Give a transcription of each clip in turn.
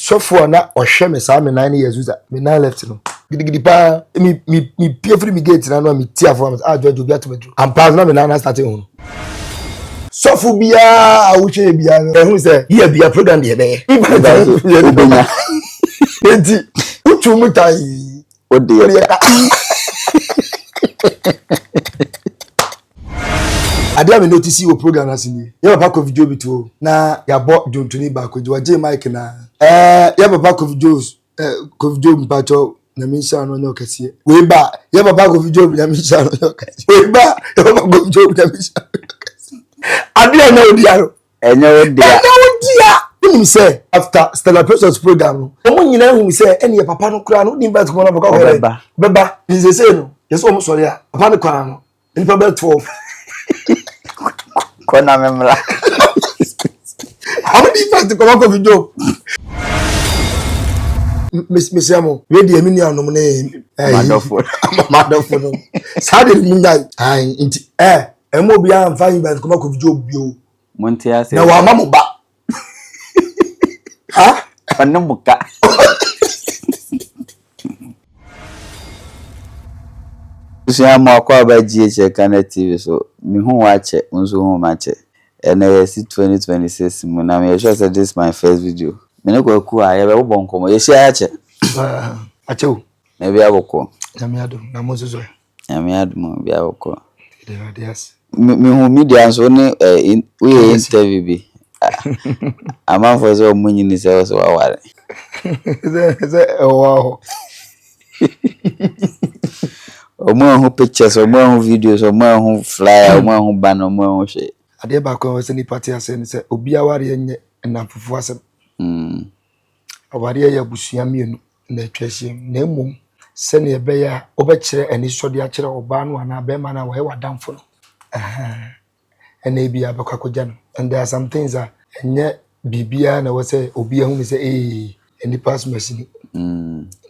so for na ohwe me sa me 9 years user me 9 left no gidi pa me pie free me gate na no me tia for am George obi atobedru am pass na me na starting ho so for bia awuche bia no ehun say here bia program de be obenya enti uchu mutai ode Adia me notice your program asini. Ya papa ko video bitu na ya bo jontuni ba ko je mic na. Ya papa ko videos ko video mpacho na minsha no nyo kase. We ba ya papa ko video na minsha no nyo kase. We ba ya papa ko video na minsha. Adia na odiaro. Enye odia. Nim say after Stella Precious program no. Omo nyina hu say ene papa no kura no nim ba ko na baka beba. Nze say no. Yeso omo sori ya. Papa no kura no. Ni pa be 12. Kona memra. How many times to come up with job? Miss Yamo, ready a mini on Madofo. Saturday midnight. I and Mobia and fine by come up with job. Montea says, no, Mamma ba. Ah, Panamuka. I'm more by GH Connect TV, so me who watch it, unso match it. And I see 2026. When I'm sure that this is my first video. Me no go cool. I have a bon come. You see, I check. Acho. Maybe I will call. Yamiado. Namozo. Yamiado. Maybe I will call. Yes. Me who media so only we interview be. I'm on for so many years also. Wow. Omo who pictures, omo who videos, omo who flyer, omo who banner, omo who shit. Ade ba ko se ni party ase say obi aware enye na fufu asem. Aware ya busua mienu na atwahie na emom se ne ebe ya obekire ani sode akire oba no ana be ma na we wadamfo no. Ene bi abakwakoja no. And there are some things that enye bibia na we say obi ahu say any pass machine.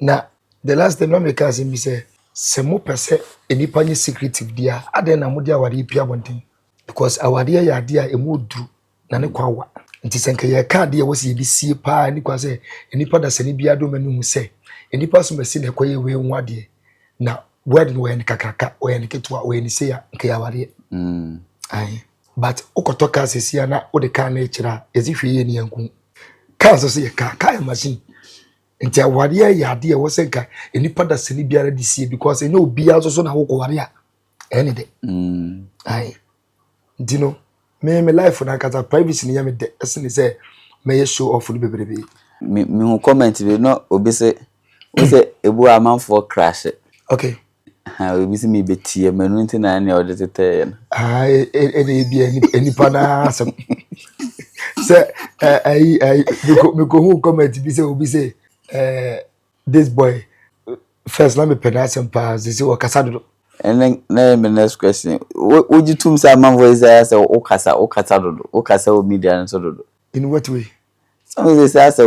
Na the last time no make us me say se mo pese enipa nye secretive dia aden na mo dia aware pia bonten because aware ya dia emu duru na ne kwawa nti senke ye ka dia wosi bi sie pa ni kwa se enipa da sene bia do manu hu se enipa so mesi ne kwaye we nwade na wedding we en kakaka we en ketwa we en se ya nke aware ai but ukotoka sesia na ode ka na ekira ezihwe ye ni yanku ka so se ye ka machine nti aware ya ade wo se nka enipa da sene biara di sie because enye obi aso so na wo kware a ene de ai dino me life na kata privacy ni ya me de esene say me show off ni bebrebe me who comment we no obi say we say ebu amanfo crash okay obi say me betie manu nti na na ode tete ai ene bi enipa na asem say ai me ko who comment bi say obi say this boy first let me pronounce him pass this is Wakasado. And then the next question. Would you tell me some voice as Okasa do Okasa media and so do? In what way? Some of say as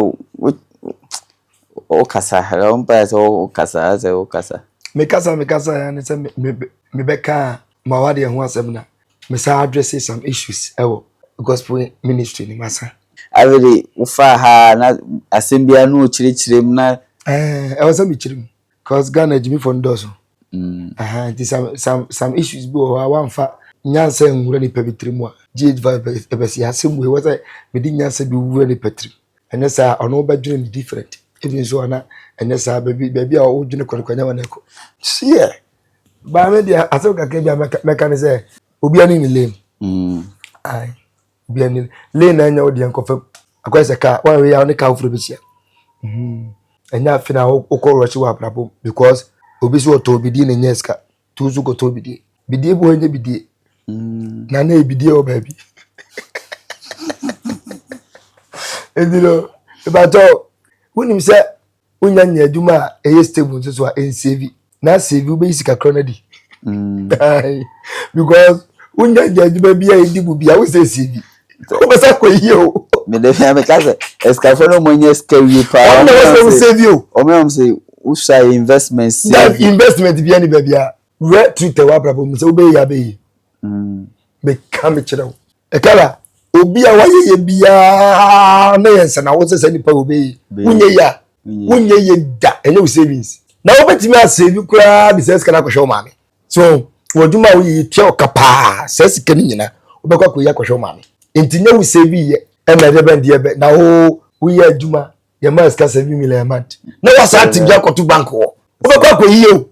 Okasa, her own pass Okasa as Okasa. Mikasa and say me beka mawadi and one seminar. Me say addresses some issues gospel ministry ni masa. I really ufa ha na asembia no chiri na I was a michirim cause Ghana Jimmy Fondoso. Some issues go one fa nyanse nwura ni pebitrimu G5 ebesi asemu was I me di nyanse bi wura ni petri ene sa ono ba dwene different even so na ene sa baby a o dwene kwanya wana ko see ba me dia asoka ke bia meka ne say obi ani ni lane ai obi ani lane na nya odi enkofa akwese ka one way on ka ofro bi sia enya fina okoro chi wa brabo because obi so to bidie na nyeska tuzu go to bidie bo hanye bidie na na bidie o baby endiro ebato wonim se wonya nya aduma eye stable so a nsave na save we be sika kronadi because wonya nya aduma bia edibu bia wo se save o be sa koyi o me de fa me kaza escafo no monye scawi pa o me save you o me am say usha investment save investment bia ni bia we treat wa brabo me say o be ya be be kam chirawo e kala obi a waye bia na yensa na wo se nipa obi unye ya unye ye da enye savings na wo betimi a save kura the sense kana kwhwe maame so woduma wo yi twa kapa sense kan nyina wo bekwa koya kwhwe maame enti nya wo save ye e na de ben de be na wo ye aduma ye ma ska 7 million a month na wa sa tibia koto bank wo bekwa koyi o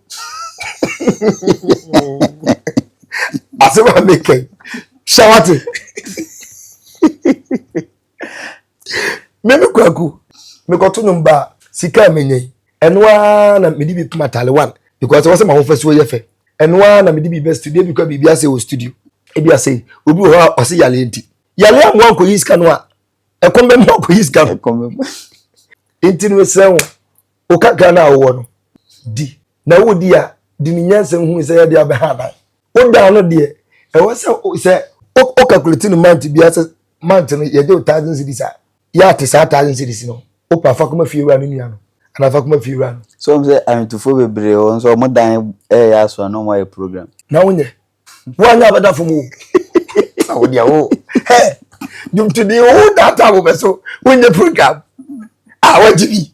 asema make shawati meme Kwaku me koto numba sika menye enwa na medi bi kuma tale one because wase ma ho faso ye fe enwa na medi bi best studio because bibia say o studio e bia say obi ho ose yale enti yale am wan ko yiska no a ekombe mo ko yiska ekombe enti no se wo o kaka na wo no di na wo di a di ni nyanse hu se ya di abehada o da no de e wo se o calculate no month bia se month no ye de 1000 cedis a ya te sa 1000 cedis no o pa fa kuma fi wura no nia no ana fa kuma fi wura no so I'm say I'm Tuffour bebre on so mo dan ya so no mo program na wonye wanya bada fomu na wo dia wo he dum to the whole data wo beso wonye program ah wajibi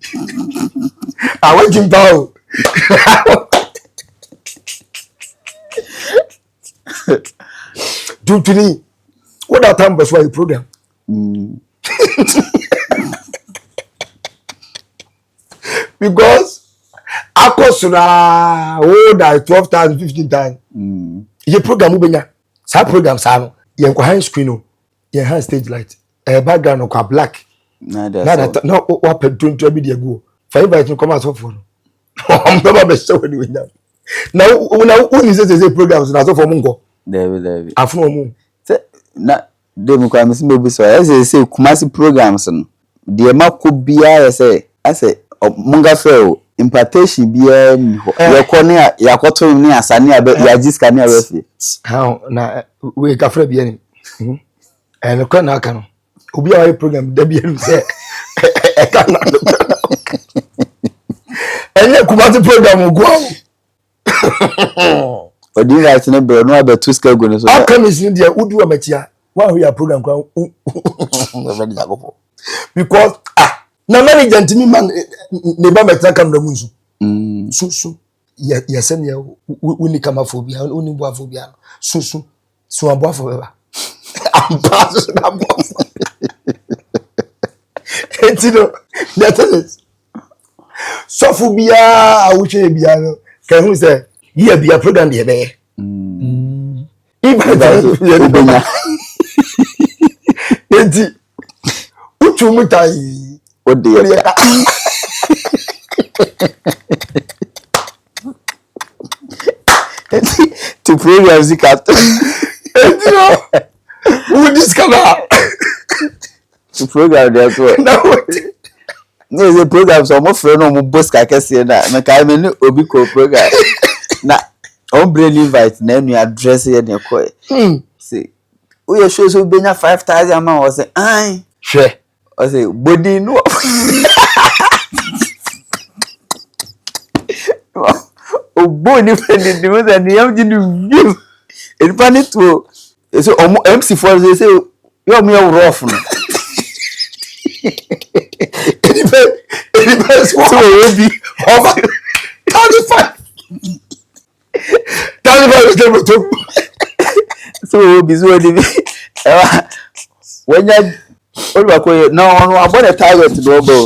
ah wajimba o dum to the what that time beso your program because akosura that 12 times 15 times ye program ubenya sa program sa no ye nko high screen no ye high stage light background no kwa black that no what pedunto bi de go fa invite no come as for no am baba be show ni wenya na uni say programs na so for mungo David afno mu na de mu kwa mesi bebu so say kumasi programs no de makobia say ase munga feo impartation bia ni ho yakone yakoto ni asane abe yajiska ni abefi how na we kafra bia ni en ko na aka no obi a program da bia ni say e ka na ene kumasi program go odi right na bro no abetu ska go no so aka mi sin dia udu amatia wa ho ya program kwa because na management mi man ne ba metra camera munzu so ya sen ya uni kama phobia uni bo phobia so abo phobia am pass na bo etino that is so phobia awuche bia no kan hu say ye bia program de be iba ubenya enti uchu mutai ode to program zikato who discover to program there so no is a program so mo frɛ no mo boss ka kese na kai me ni obi ko program na on brain invite na nu address ye ne ko say we you show so benya 5000 man was say ai hwe I say body no o body friend the most and yam you give it panic to so MC for say you me rough no it so we be over 35 so we be so when you all no about the target do go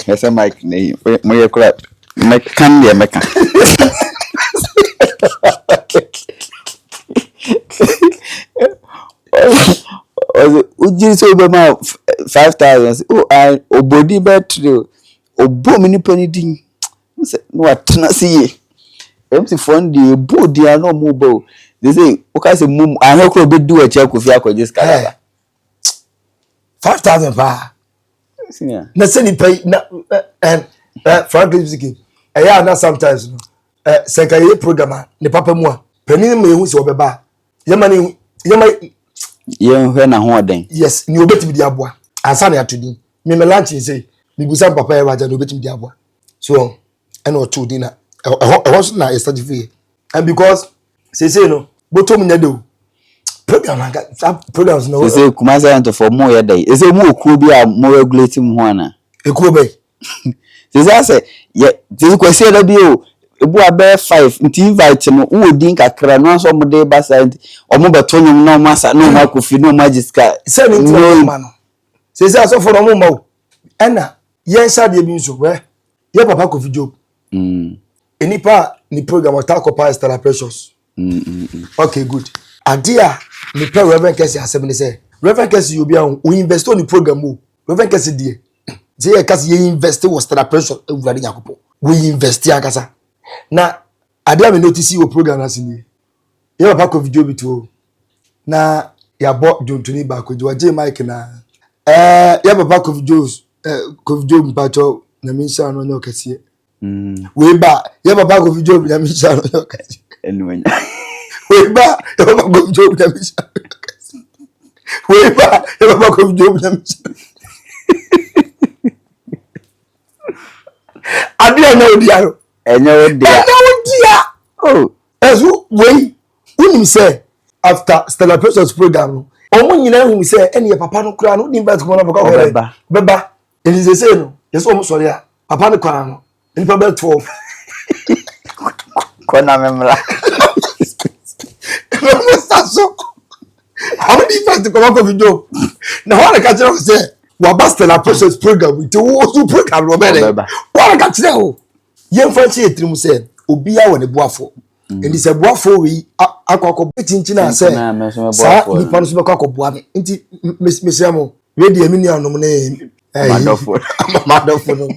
yes mic name mo correct mic can be make uji so be ma 5000 oh obodi battery obo mini pani din no atena see empty fund the body and no mobile they say okay say mum I could be do a check Kofi akwaje skala 5000 pa na se ni pay na frankly speaking na sometimes no se ka ye program ne papa mu a pani me hu se obeba yema ye na ho oden yes ni obetimi di aboa ansa na atodi me lunch say me busa papa e waja no obetimi di aboa so and or two dinner e ho na e study and because say no botom nya do programs no. Say Kumasi and for more ya day. Say more could be a more regulating one. E could be. Say yeah, this question that be ebu abe 5 nti invite no wo din kakra no so mo dey basa omo beto nyum no masa no ma kofi no magiska say nti no ma no say so for omo ma o ena yen sha de bi nso we ye papa kofi job enipa ni program o talk about Stella Precious okay good adia ni pe Reverend Kesi asem ni say Reverend Kesi you be we invest on the program o Reverend Kesi die je Kesi ye invest was Stella Precious everybody yakopo we invest akasa na adia me notice your program asini ye papa ko video bitu na ya bo jontuni ba ko je mic na ye papa ko video mpacho na mi sha no nyokase we ba ye papa ko video na mi sha no nyokase anyway we ba ye papa ko video na mi sha we ba ye papa ko video na mi sha adia na odiaro enyo dia oh ezu we unim say after Stella Precious program omo nyina hu say ene papa no kura no nim bet ko na beba elize say no yeso omo sori a papa no kura no nipa bet 12 kona memra no staso how many fact ko ma ko video na ho na ka tell say wa ba Stella Precious program with wo program no be dey wa ka tell o yen fancy etrim say obi a wone boafo endi se boafo wi akoko betinchi na say sa nipa no so be kwakoboa me nti mesiamo we de amini anom na madofo no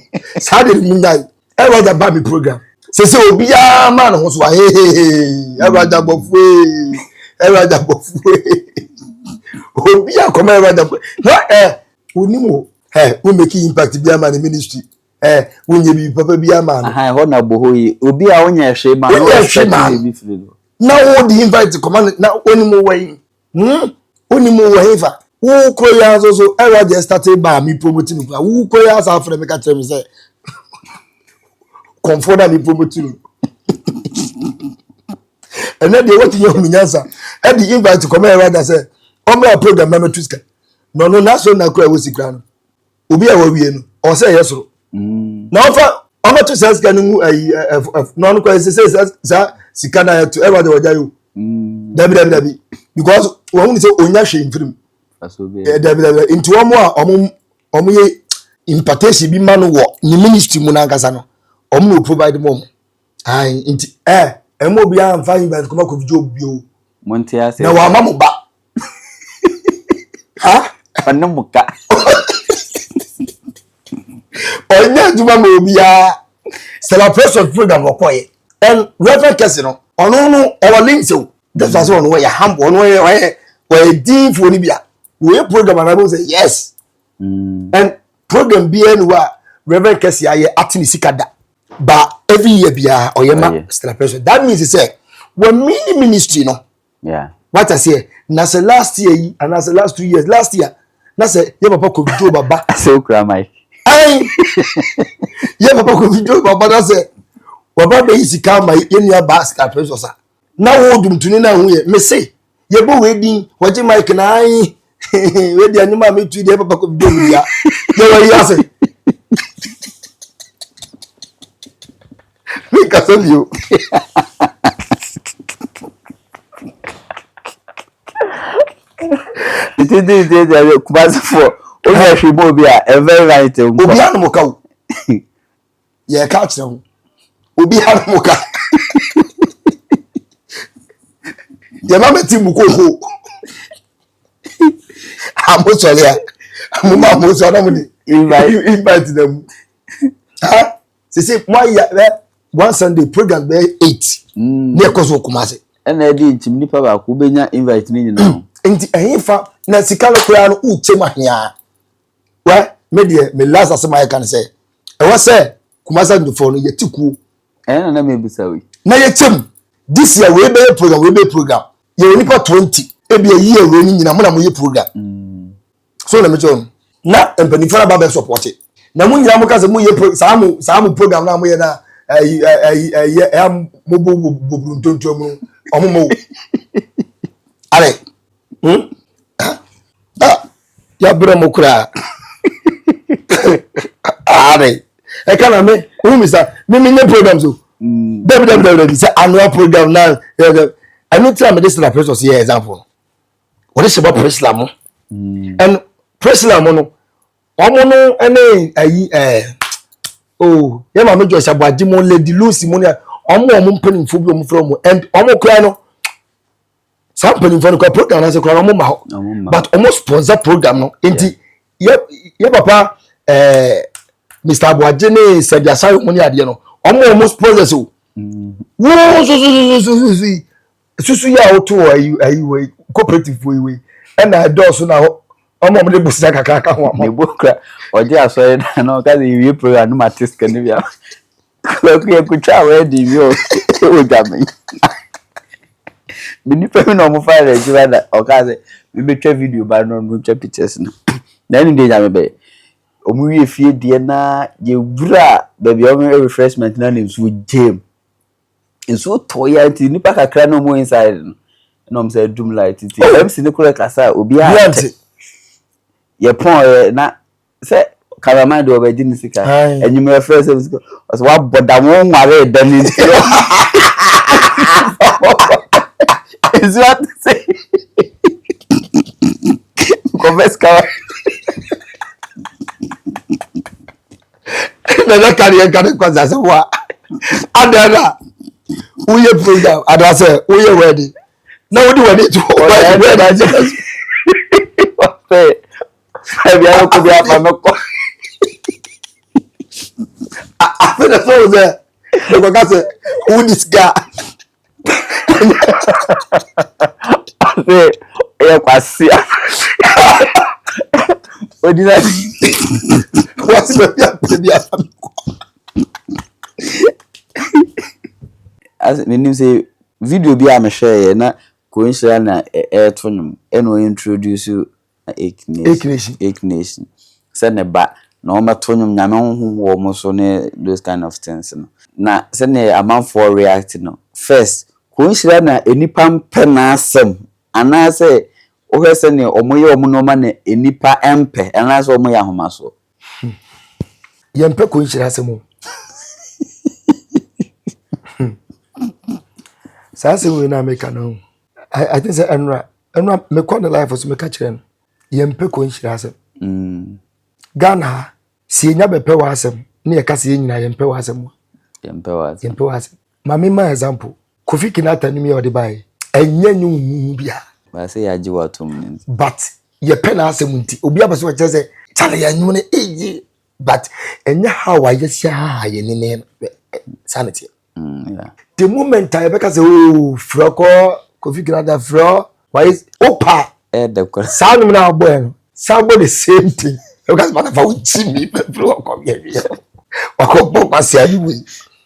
sa de munai e wa da ba mi program se obi a ma no so e wa da bofu obi a come e wa da no onimo we make impact bi ama na ministry wonye bi papa bi ama no ho na bohoyi obi a wonya hwe ma no bi firi no na wo di invite command na onimo wai onimo wai fa wo ko ya so ewa just start ba mi promote no wo ko ya sa afre me ka tell me say comfort mi promote no and then they want you me nyansa e di invite come ewa da say o me program na metuska no na so na ko e wo sikra no obi a wa wie no o say yesoro na ofa omoto sense kan mu no no ko say sika na to everybody wajayo dabi because won say onya hwe mfirim dabi into omo a omo ye impartation bi ma no wo ni ministry mu na nkasa no omo no provide mom ai inti emo bi am fa invite kuma ko video bi o monte ase na wa mamu ba ha anu muka onya juma mo bia celebration program okoye and Reverend Kesi no ono our links o that's why ono we humble ono we deep for ni bia we program na go say yes and program bia no wa Reverend Kesi aye atini sikada ba every year bia oyema celebration that means say when mini ministry no yeah what I say na say last year and as the last 2 years last year na say ye papa ko video baba so cry my ai ye papa ko video baba na say baba be isi kama ye nua ba Stella Precious na wo dum tuni na hu ye me say ye bo we din waje mic na ai we di anima me tu ye papa ko video ya ye wa ya say me ka so you it Kumasi for obi hwe mo bi a very right obi anu mo ka wo ye ka kire ho obi anu mo ka ye ma meti mu koko amo solia amo so na mo ni invite them ha se mo ya one Sunday program be 8 ne ko so Kumasi na di ntim nipa ba ko benya invite ni nyina enti ehifa na sikalo kura no uche mahia wa me de me last asema I can say e wa say Kumasi ndufo no yetiku na me bisa we na yetem this year we be program ye nipa 20 e be year we ni nyina mo na mo ye program so na me chon na empanifo na ba be support na mo nyina mo ka se mo ye samu program na mo ye na mo bo ntonto mo omo ale Ya bramo kura. Are. I can't me. Who is that? Me programs so. WWE say annual program now. I know tell me this na press here example. What is about press slam? And press slam no. Omo no ene oh, yeah mama Josh Abwaji mo Lady Lucy mo omo mpanimfo bi omo from and omo kura no. Some mpanimfo no program na se kura omo ma ho. But omo sponsor program no. Enti ye papa Mr. Abwaji ne Sadia Sayo mo ni ade no. Omo sponsor so. Wo so ya oto ayi cooperative way and I do so na omo mo de busa kakaka ho ne bokra oje asore na no ka dey we program no matis kan bia Kwaku ye kucha we di yo o jame bi ni pe no mo fa re jiwa da o ka say we betwa video ba no no twa pictures no na ni dey jame be o mu wie fie die na ye wura ba bia o refreshment na ni so jam so toya ti ni pa kakra no mo inside no am say doom light ti MC ni kura kasa obi a ye pon na say cameraman do obeji ni sika enyum refresh so wa boda won ware dani is what to say converse ka na carry kwaza se wa adara uye program adase uye wedding na wodi wedding to say ebi ayo ko bi afa meko after so there the guy say who this guy say e kwasi odina what's the be afa meko as menim say video bi am share na Koo Nhyira na tonum eno introduce you Acct Nation say ne ba na o matonum nyame honhom wo mo so ne those kind of things no na say ne amanfo react no first Koo Nhyira na enipa mpe na asem ana say o hwese ne omoye omo no ma na enipa empe ana say omoye ahomaso ye mpe Koo Nhyira asem Sasa we na make no I think say enra me call the life so me ka kire no ye mpe Koo Nhyira asem Ghana si nya bepe wa asem na ye ka se nyina ye mpe wa asem ma me ma example Kofi Kinata ni me odi bai enya nyu bia ba say ya ji watom but ye pe na asem nti obi abaso che say chale ya nyu ne eji but enya how ye sia ha ye ne sanity yeah. The moment I beka say oh Firë Kofi Kinata Firë why is opa the sound na boy no sound the same thing because man fa uchi me Firë come here wako kwasi ayi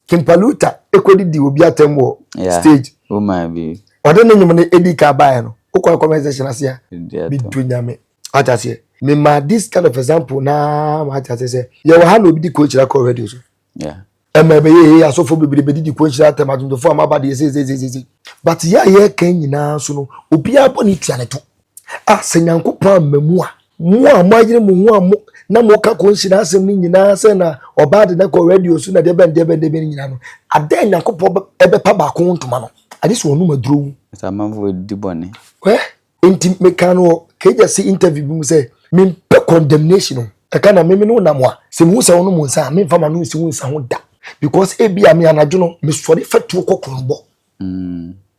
Kimpaluta ekodi di obi atemwo stage o ma bi odo ne nyum ne edika bae no ukọ conversation asia bi dunyame atase me ma this kind of example na ma atase say ye wa ha no bi di Koo Nhyira ko radio so yeah emebe ye asofo bibiri di Koo Nhyira temato fo amaba de ze but ya ye kan nyina so no obi aboni tuane to senyankopon mamu a mu amagire mu hu amu na mo ka Koo Nhyira asem ni nyina se na oba de na ko radio so na de ben nyina no adan nyankopon ebe pa ba ko ntoma no ade so onu maduro samamfo di bone enti meka no keja si interview bi mu say me pe condemnation e ka na me no na mo a se mu se onu mu nsa me fa ma no si mu nsa ho da because ebi am ya najo no me sori fatu kokrombo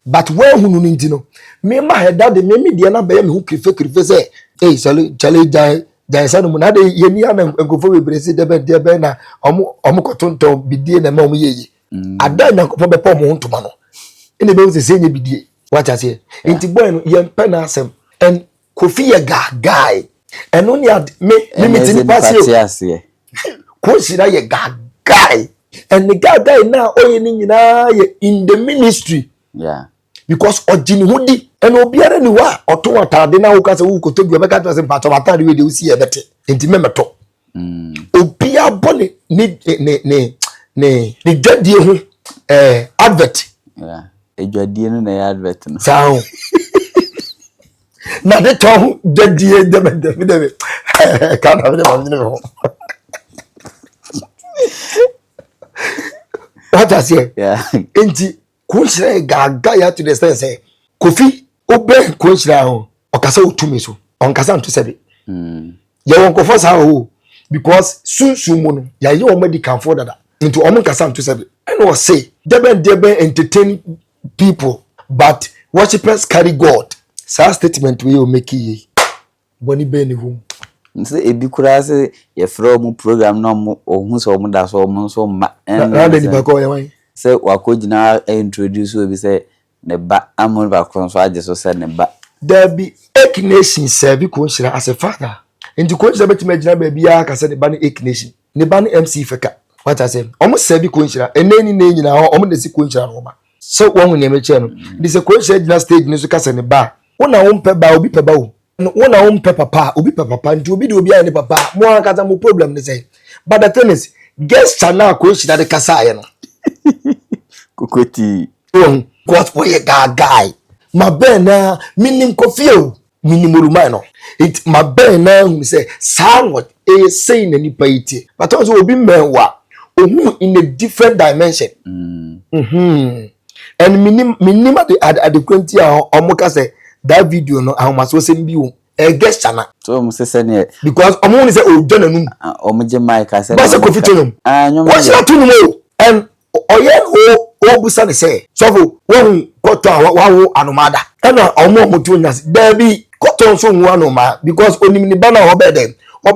but when hunu ni ntino me ma heda de me de na be me hu krife say chale jai sanu na de ye ni ana nkofo bebrese de be na omo kotonto bidie na ma omo yeye ada na nkofo be pa omo ntoma no ene be se senye bidie wacha se enti boy no ye mpe na asem en Kofi ye guy eno ni me mitini pass ye Koo Nhyira ye guy and the guy now oye ni nyina ye in the ministry yeah because ojini hudi and obiara ni wa oto atade na wo ka se wo kotobi obeka to se pato atade we de usi ye bete enti memeto obia bone ni jadie ho yeah ejwadie no na ya advert no sao Na de to dadie dem. Can't have them. What I say? Yeah. Enti Koo Nhyira gaga ya to the extent say Kofi obe Koo Nhyira ho okasa otumi so onkasa nto sebe ya won kofo sa ho because sunsun mu no ya ye o medical for dada into omo nkasa nto sebe and was say deben entertain people but worshipers carry God. Sa statement we o make ye boni be ni ho nse ebi kura se ye fro mu program no mo ohun so mo da so mo so ma na de ni ba ko ye wan se wakojina introduce we be say ne ba amon ba kon so age so say ne ba there be Acct Nation serve Koo Nhyira as a father into Koo Nhyira betima gina ba bia ka say ne ba ne Acct Nation ne ba ne MC feka what I say omo serve Koo Nhyira eneni na nyina omo de si Koo Nhyira no ma so won ne me che no de se Koo Nhyira gina stage ne so ka say ne ba wona wo mpe ba obi pe ba wo wona wo mpe papa obi pe papa nti obi de obi aye ne papa mo aka mo problem ne say but the thing is guest channel Koo Nhyira de kasa aye no kokoti what boy guy my ben na minim kofio minim rumai no it my ben na say somewhat say na nipa iti but also obi menwa ohu in a different dimension and minim at the quantity omoka say that video no how much was bi wo guest channel so mo se ne because omo say o dona num omo je mic ase ba se Kofi tonum what should to num and oyen o busa ne say so won koton wa anomada na omo moto nyas there be koton so nwa anoma because onim ni bana obede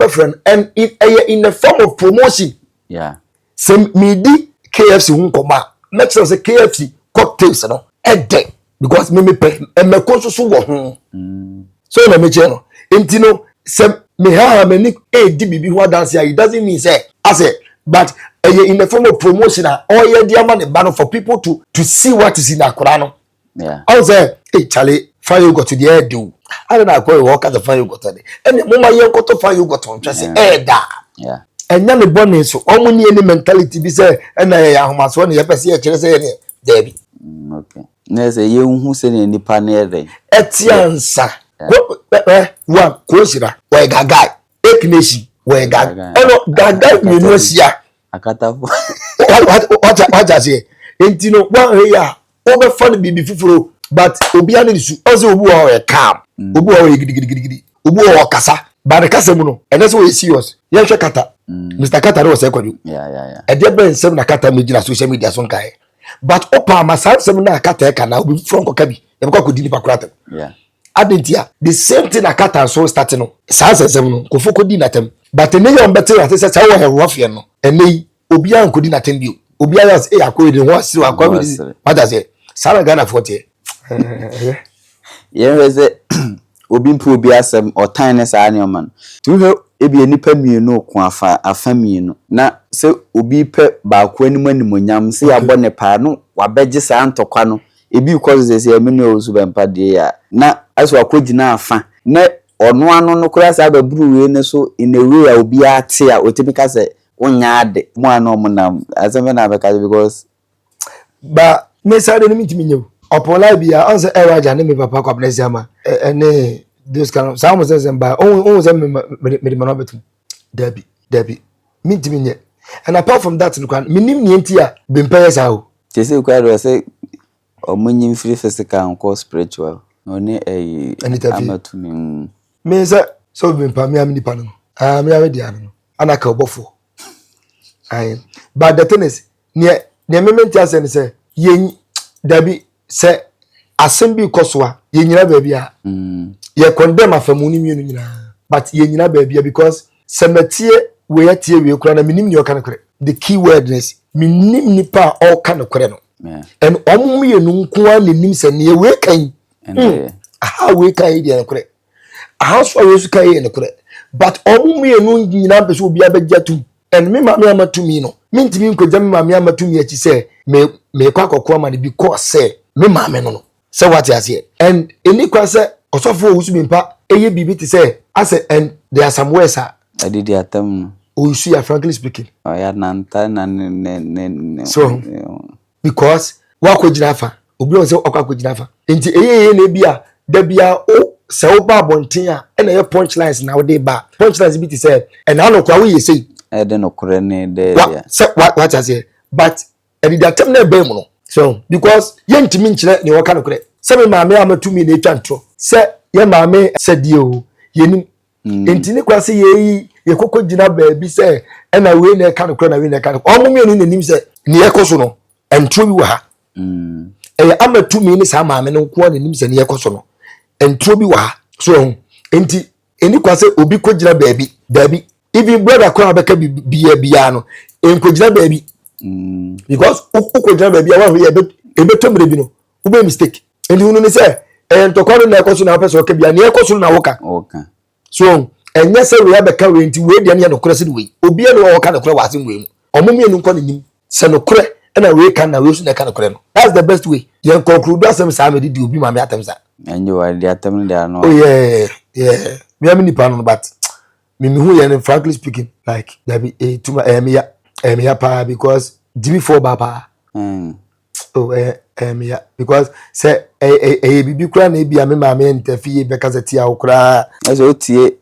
friend and in the form of promotion yeah some midi KFC hun koma make sure say KFC cocktails no ede because me pe me konso so wo ho so na me che no enti no sem me ha me ni di bibi ho dance it doesn't mean say as but in the form of promotion or yeah diamond banner for people to see what is in Akura no yeah I say hey Charlie fire you got to the air do I don't know go work at the fire you got there and the moment you got to fire you got on just say da yeah and then the bonus so omuni any mentality be say and ya homaso na ye pese ye kire say there be okay na say ye hu se ne nipa na ere etiansa wa Koo Nhyira we gagai Acct Nation we gagai eno gagai mi no sia akata fo what I say enti no one here over fun bibi fufuro but obi ani su ozo obu o e calm obu o e gidigidi obu o kasa ba de kasa mu no ene so we serious ye hwe kata Mr. Kata no say kwadu yeah e de ben nsem na kata me gina social media so nkai but opa ma sam na kata e kana obi from ko kabi e ko di nipa kurata yeah adentia the same thing na kata so start no sam no ko foko di natem but ne yon better at say say wo he rough no ene obi an ko di natem bio obi ayas e akọ de ho asiri akọ mi mata say sara Ghana 40 ye weze obi mpu obi asem otan ne saa ne man tu he ebi enipa mienu ko afa mienu na se obi pe ba ko animonyam se ya bɔ ne pa no wabegye saa ntokwa no ebi cause se eme ne Owusu Bempah de ya na aso akogina afa na ono ano no kura saa baburu we ne so in a way a obi ate a otipika se onya ade mo ano mo na asem na beka because ba me say de mi ntimi nyew upon life bia on say Agyare ne me papa kwa Bläst ama ene this kind of some say ba on say me no betum Debbie mi ntimi nye and apart from that no kan minim nie ntia Bempa yesa o tese kwa do say omunyim free physical and spiritual oni amatumi me say so Bempa mi am nipa no mi am dia no anaka obofo ai but the thing is ne moment ya say yen Debbie say assembly koswa yen nyina ba bia ye condemn afamuni mienu nyina but yen nyina ba bia because sematie we atie we kura na minim ni oka nokre the key word is minim nipa all kan nokre no and omu ye nu nko a nim se ne we kan aha we kan ye nokre aha so we su kan ye nokre but omu ye nu nyina be so obi abegya and me ma me amatumi no me ntimi nkogya me ma me amatumi achi se me kwa kokko ma ne because say me ma me no say what you say and any kwa say osofo Owusu Bempah eye bibi ti say ase and there are some words adidi atam Owusu ya frankly speaking ya nanta na ne so because wa ko gina fa obi on say okwa ko gina fa enti eye na bia da bia o se wo ba bonten a na ye punchlines na wo dey ba punchlines bi ti say and na no kwa wo ye say e de no kure ne de ya what I say but and the attempt na be mu no so because ye ntimi nkyere ne wo ka no kure se me maame amatumi na etwa ntro se ye maame se die o ye nim enti ne kwa se ye kokko gina ba bi se na we na ka no kure na we na ka no omo me no nanim se ne ye koso no entro bi wo ha amatumi ne sa maame no ko nanim se ne ye koso no entro bi wo ha so enti eni kwa se obi ko gina baabi even brother ko abeka bia no enko gina baabi because uko gina baabi a wa ebe tomre bi no ube mistake enti unu ne se entokoro na ekoso na person ka bia ne ekoso na woka so enye se we abeka we enti we dia ne no kore se we obi e no woka no kore wa se we mu omomie no nko ne nim se no kore na we kan na we su na kan kore no that's the best way yen conclude asem sa me di obi ma me atem sa enyo wa di atem de ano oh yeah me am ni pan no but me who yen frankly speaking like there be too me ya pa because before baba yeah because say bibi kura na bia me ma me interfere be kazati a okura so otie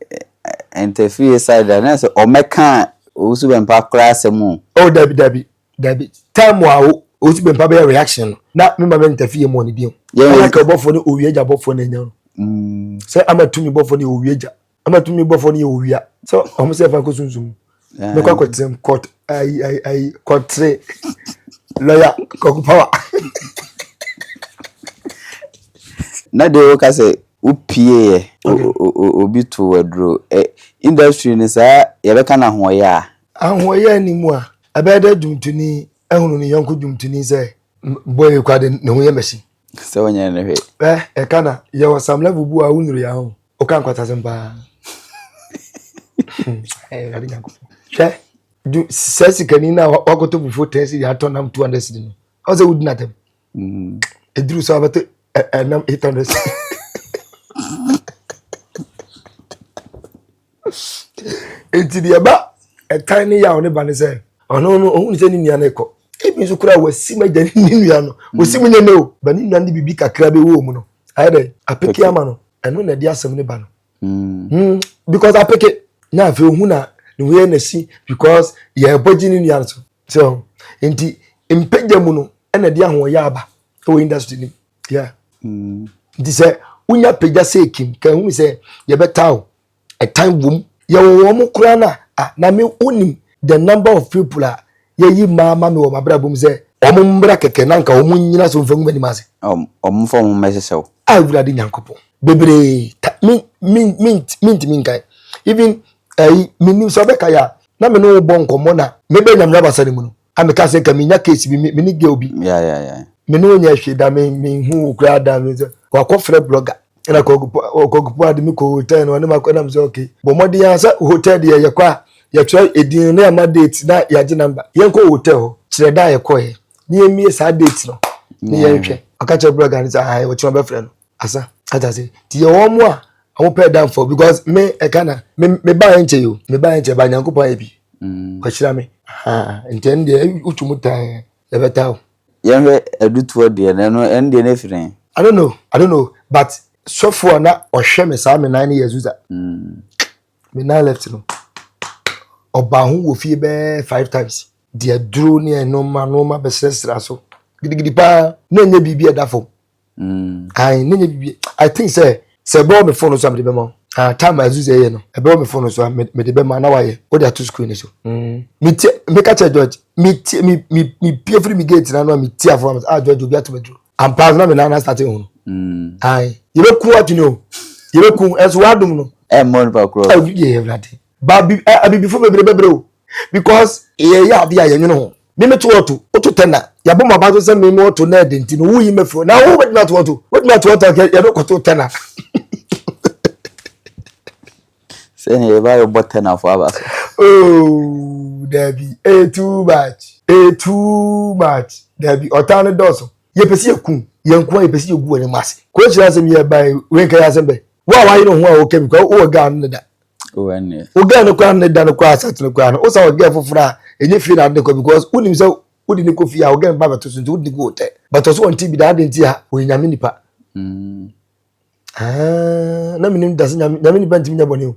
interfere side na so o meka Owusu Bempah kura asemu oh dabi time wa Owusu Bempah be reaction na me ma me interfere mo ni bi ya ka bofo ni owieja bofo na nya say amatumi bofo ni owieja amatumi bofo ni owia so omo se fa ko sunsun me kwa kwatem court ai court lawyer Kwaku power na de wo ka se upie obi to wadro industry ni sa ye be kana hoya ni mu a abeda dumtuni ehunu ni yonko dumtuni se boy kwade ne ho ye meshi se wonya ne hwe e kana ye wo sam level bu a unuru ya ho o kan kwata semba ali nyanko che du sesi kanina wakoto bufo tensi ya tonam 200 cedi no o se wudi na tem edru so abate enam 800 enti dia ba tiny ya oni ba ne se ono ohun se ni nia na eko ebi so kura wasi maja ni nua no wasi munye ne o ba ni nua ni bibi kakra be wo mu no ayede apeke ama no eno na dia asem ne ba no because apeke na afi ohun na ne we na si because ye boji ni nua so enti impeja mu no na dia ho ya aba o industry ni yeah di se unya peja se kim ka hu se ye betaw a time boom ye wo mo kura na me unim the number of people ye yi mama me wo mabra bum se omo mbra keke na nka omo nyina so mfa ngumani mase omo fo mo mesesew awurade nyankopo bebre mint kai even minim so be kaya na me no bo nkomo na me be nyamra basane mu no ameka se ka minya case bi me ni obi yeah me no nya hwe da me hu kura da me se wakọ frɛ blogger ina kogupo ade mi ko hotel no ne makọ mze okay bo modi ya sa hotel de ye kwa ye twa edin na ma date na ya ji number ye ko hotel ho kire da ye ko ye ni emie sa date no ni ye hwe aka che blogger ni sa ha wo chwa be frɛ no asa ata se ti ye wo mo a wo pay down for because me e kana me ba enche yo me ba enche ba nyankopon e bi ko kira me entende utumuta e betaw ye edutuo de no ende ne firen I don't know but so for na ohwe me sa me 9 years user me 9 left no oba hu wo fie be 5 times dia duro ne no ma be sesra so gidigidi pa na nya bibi e da fo ai na nya bibi I think say bo me phone so am de be mo time azuze ye no e be me phone so me de be ma na wa ye o da to screen so me ka che George me pie free me gate na no me tia for George obi ato bedro am pass na me na starting on ai you be ku atino you be ku as wadum no mon pa kro ye everything ba bi before bebre o because ye ya bia ye nwene ho me to oto tena ya bo ma ba so se me oto na denti no wu yi me fro na wu be na to oto ye do ko to tena say ne ba yo botena fo aba so oh Debbie too much Debbie otane doso ye pesi ekun ye nko ye pesi egu ani mase ko chira se me ye bai we nka ya se be wa yi no ho a o kemi ko o ga no da o ene o ga no kwa no da no kwa asat no kwa no o sa o ga fofora enye fi na de ko because unim se udi ni kofi a o ga ba to so udi go te but so on ti bi da de nti a o nyame nipa Na minim dase nyame ni bantim nya bone o.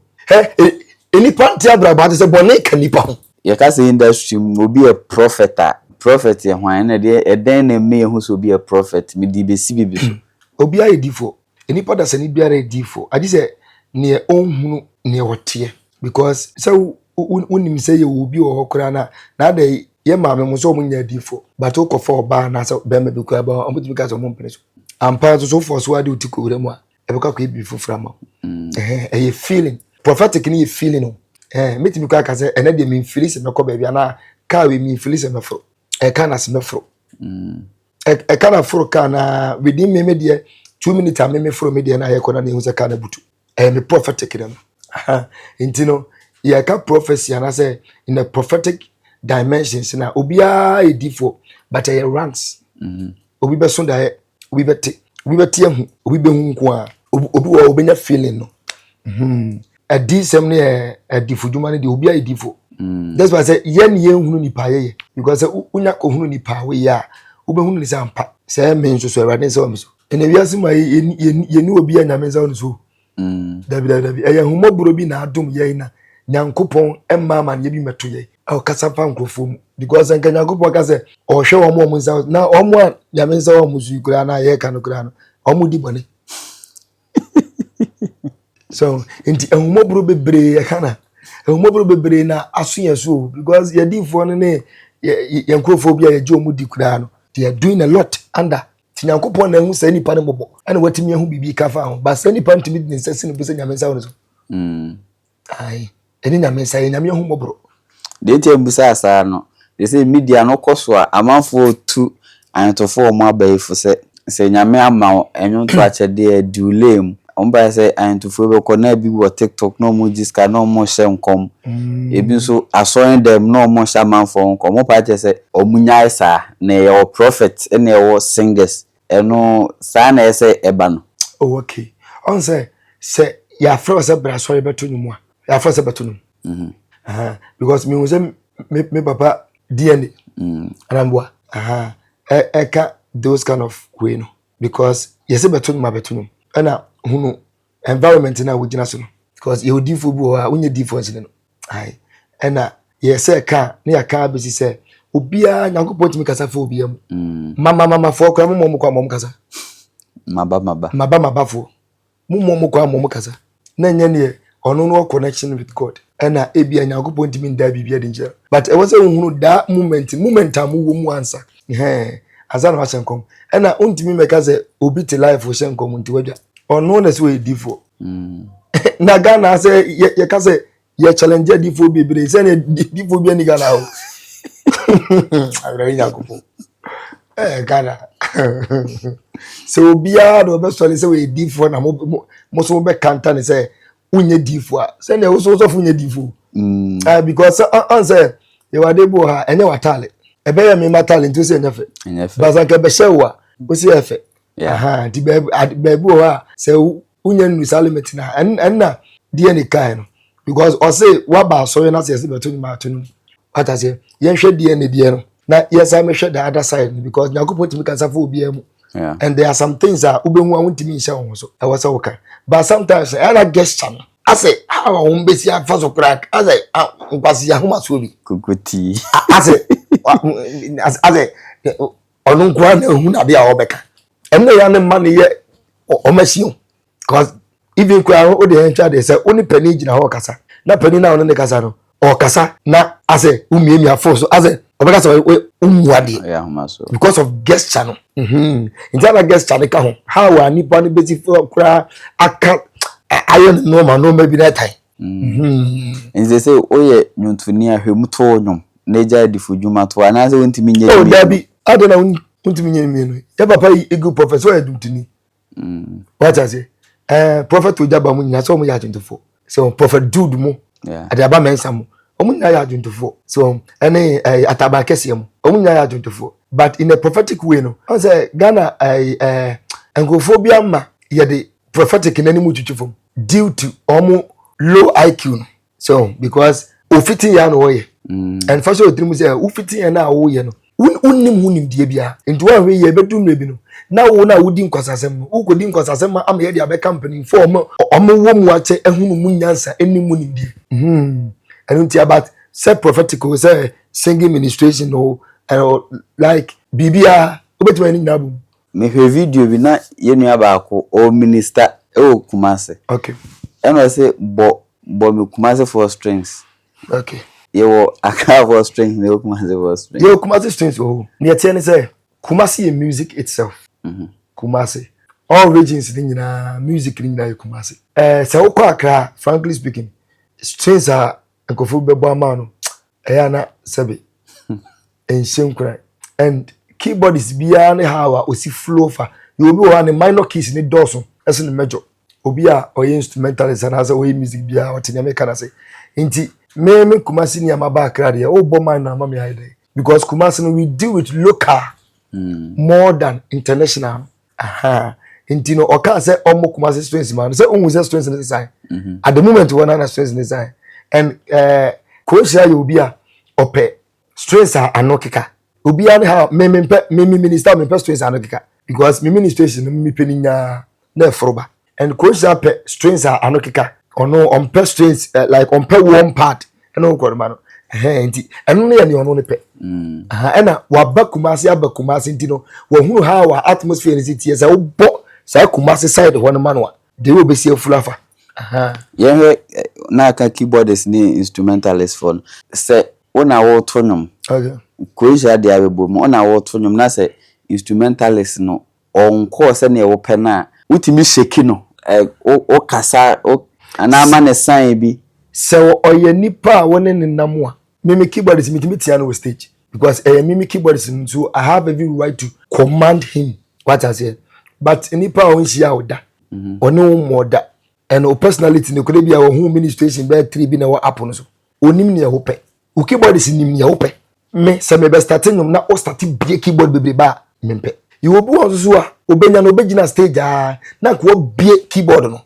Eni panti abra ba se bone ka nipa ho. Ye ka say industry obi a prophet a prophet ye hwan na de eden na me hu so be a prophet me di besi bibi so obi aye difo eni pada se ni biara difo adi se ne onhunu ne wote because so unim say ye obi o hokora na de ye maame mo so omunya difo but o kofa oba na se be me bi ko aba omuti bi ka so mo mpene so ampa so for so ade uti ko remu a e be ka ko bi fufura ma ye feeling prophetic ni ye feeling no meti bi ka se ene de me feel se me ko ba bia na ka we me feel se me fro kana se me fro kana fro kana within me de 2 minutes am me fro me de na ye kona na hu se kana butu me prophetic no intino ye ka prophecy na say in the prophetic dimensions na obia edifo but ye ranks obi be so da obi beti ahu obi be hu nko a obi wo obenya feeling no adisem ne edifo dwuma ne de obi edifo that's why I say yen ye hunu nipa ye because unya ko hunu nipa we ya ube hunu ni sampa say me nso so awade nso me so ene wiase ma ye ni obi anyame nso no so dabi eye humoburo bi na adom ye na nyankopon emma ma ne bi meto ye o kasa fa nkrofo mu because nka nyankopon ka say o hwe wo mo nso na o mo anyame nso wo mo su kura na ye ka no kura no o mo di bone so enti humoburo bebre ye kana humoburo bebre na aso so because ye difo no ne ye nkrofo bi ye je o mo di kura no they are doing a lot under tinyankopon na hu say nipa ne bobo ana watimi hu bibi ka fa ho ba say nipa ntimi din sese ne bu say nyame nsa wo so ai eni nyame nsa ye nyame hu mobro de tie mbusa asa no they say media no koso a amanfo tu antofo mo abaifo se nyame ama enyo to achede adulem omba say antofo be ko na bi wo TikTok no mo jiska no mo hye nkom ebi so asoyen dem no mo hye amanfo nkom mo pa che say omunya isa na ye prophet na ye singers eno sa na say eba no okay on say ya fro say bra sorry beto nyumu a ya fro say beto nyum because me say me papa DNA anambwa eka those kind of way no because yes beto nyum na hunu environment na we gina so no because you diffo bi o unye difference no ai na yes ka na ya ka be say obia nyankopon timi kasa fa obia mu mama fo kwa mo kwa mo kasa maba fo mo kwa mo kasa na nya ne ono no connection with God na ebia nyankopon timi nda bibia de nja but e was say hunu that moment am wo mu ansa azana wa shenkom na ontimi meka say obi te life wo shenkom nti wadwa ono na so edifo na Ghana say ye ka say ye challenge edifo bebre say na edifo bia ni Ghana o abra nyankopon Ghana so bia do be so say we edifo na mo so be kanta ne say unye difo a say na wo so fu unye difo because answer you wade bo ha enye watale ebe ya me matale nti say nyefe baza ke be shewa o si efe di be bo ha say unye nu salimet na enna die ni kai no because o say wa ba so na say beto ni ma tunu ata say yen hwe die ne die no na yes I me hwe the other side because nyankopon timi kan safa obi am and there are some things that ubenwu awuntimi nhyɛ wo so e was okay but sometimes I gesture no I say how won besi afa so crack I say nkwasi ya homa so bi kukuti I say onu kwa na hu na bia obeka enne ya ne ma ne ye omasiu because even kwa o de ntwa de say oni pani gina ho kasa na pani na oni ne kasa no o kasa na I say umiemi afo so I say obeka say umuade ya homa so because of gesture no intana gesture de ka ho how ani pa ne beti kura aka ayon no maybe that time nze say oye nyuntuni ahwemu to nyom na eja difo dwuma to ana say wontimi nye oh dabi adona wontimi nye mi no ya papa ego professor eduntini what I say prophet ojaba mu nyina so mu ya 24 so prophet dude mu adaba mensa mu omunya ya 24 so ene ataba kese mu omunya ya 24 but in a prophetic way no I say Ghana engophobia ma ye the prophetic in any mutuchufo due to low IQ no so because o fitin ya no ye and for sure dream say o fitin ya na wo ye no unnim hunim die bia nti wa we ye bedum rebi no na wo na wodi nkwasasem no ukodi nkwasasem ma am ye dia be company for omo wo mu ache ehunu mu nyansa ennim hunim die nti about say prophetical say singing ministration or like bibia obetuma ni nyina bu me hwe video bi na ye nua ba ko o minister e Kumase okay and I say bo me Kumase for strings okay you Accra for strings ne Kumase for strings you Kumase strings oh ne tie ne say Kumase music itself Kumase all regions ni nyina music ni nyina Kumase say wo kwa Accra frankly speaking strings are nkofo bebo ama no na sebe enhyenkura and keyboard is bia ne how osi flow fa you obi one minor keys ni doso ese ne major obi a oye instrumentalist and as oye music bia otenya me kana say nti me Kumase ni amaba Accra de o bo man na mama hide because Kumase no we deal with local more than international nti no oka say omo Kumase strings man say onwu say strings in design at the moment one na strings in design and Koo Nhyira obi a ope strings are anokeka obi an ha me minister me strings anokeka because me ministration me peninya na froba and Koo Nhyira pe strings are anokeka ono on pe strings like on pe one part and no kwado ma no nti eno ne ye ne ono ne pe ena wa ba Kumase nti no wo hunu ha wa atmosphere ne sitie say wo bo say Kumase side ho no ma no de wo be sie fulafa yeah na ka keyboardist ni instrumentalist for say ona wo tonum okay Koo Nhyira de abebo mo ona wo tonum na say instrumentalist no on course na e wo pe na utimi sheki no o kasa o anama ne sign bi say oye nipa woni nenam a me keyboardist me tia no stage because me keyboardist so I have every right to command him what I said but nipa on hia oda ono mo da and o personality ne could be our home ministration be 3 bi na wo app no so onim ne ho pe o keyboardist nim ne ho pe me se me be starting na o start bie keyboard bebre ba mempe you obu on so a obenya no obegina stage na ko bie keyboard no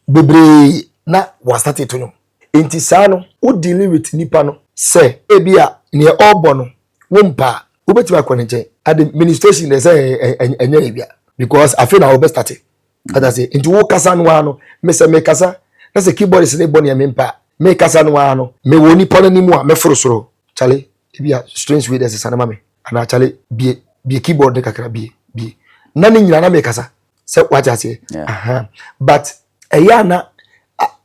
bebre na wa start to no enti sa no o deal with nipa no se ebia ne obo no wompa obetima kwanenche administration dey say enya ebia because I feel na o be start kada say into wo kasa no ano me se me kasa na se keyboard is ne boni me mpa me kasa no ano me woni pono ni mu a me forosoro chale bia strange way des sana mame ana chale bie keyboard de kakra bie na ni nyina na me kasa se wacha say but eya na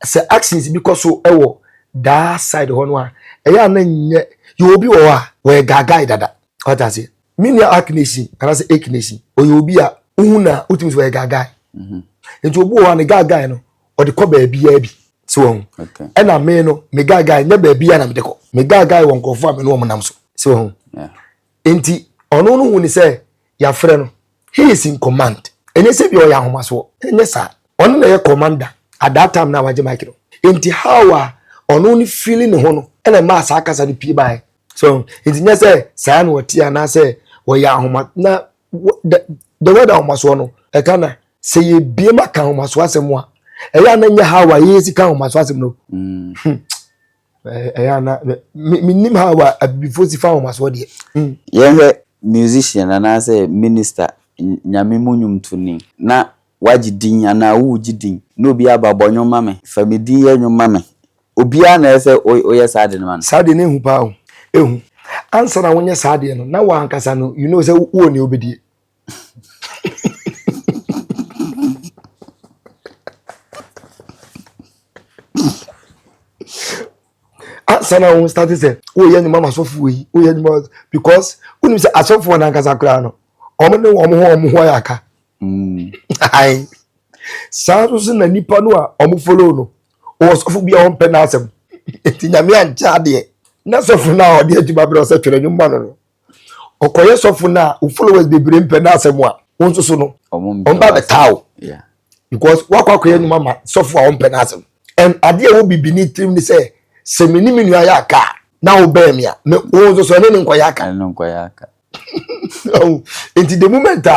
se actions because so ewo that side ho no a eya na nye you obi wo a we gaga dada wacha say mini acnation ana se acnation o you obi a uhuna utimi we gaga nti obu wa ne gaga no o de ko ba bia bi so okay ena me no me gaga nya ba bia na me de ko me gaga won ko fa me no mo nam so nti ono no hu ni say ya frɛ no he is in command ene se bi o ya homa so enye sa ono na ye commander at that time na waje mic no nti how ono ni feeling ho no ena ma sa akasa ni pie bai so nti nya say sa na wati ana say wo ya homa na the weather homa so no e kana say ye bie maka homa so asem a eya na nya how ye sika homa so asem no eya na minim how before si fa homa so de ye musician and say minister nyame munyum tuni na wagidin ana wugidin no bi ababonyo mame famidi yenyo mame obi ana say oye sade no man sade ne hu pa ho ehu ansa na wonye sade no na wa ankasa no you know say wo ne obedi ansa na won start say wo ye nyuma masofu yi wo ye nyuma because unim say asofu na ankasa kra no omo ne omo ho ya aka ai so na nipa no a omo follow no o sofu bia on pe na asem enti nyame ancha de na sofu na o de aduma bre o se twere nyuma no okoye sofu na o followers be bre pe na asem a won so no on ba betaw yeah because wakwakoye nyuma ma sofu a on pe na asem and ade e wo bibini trim ni say se menimi nua ya aka na wo ba mi a me won so ne nko ya aka enti the moment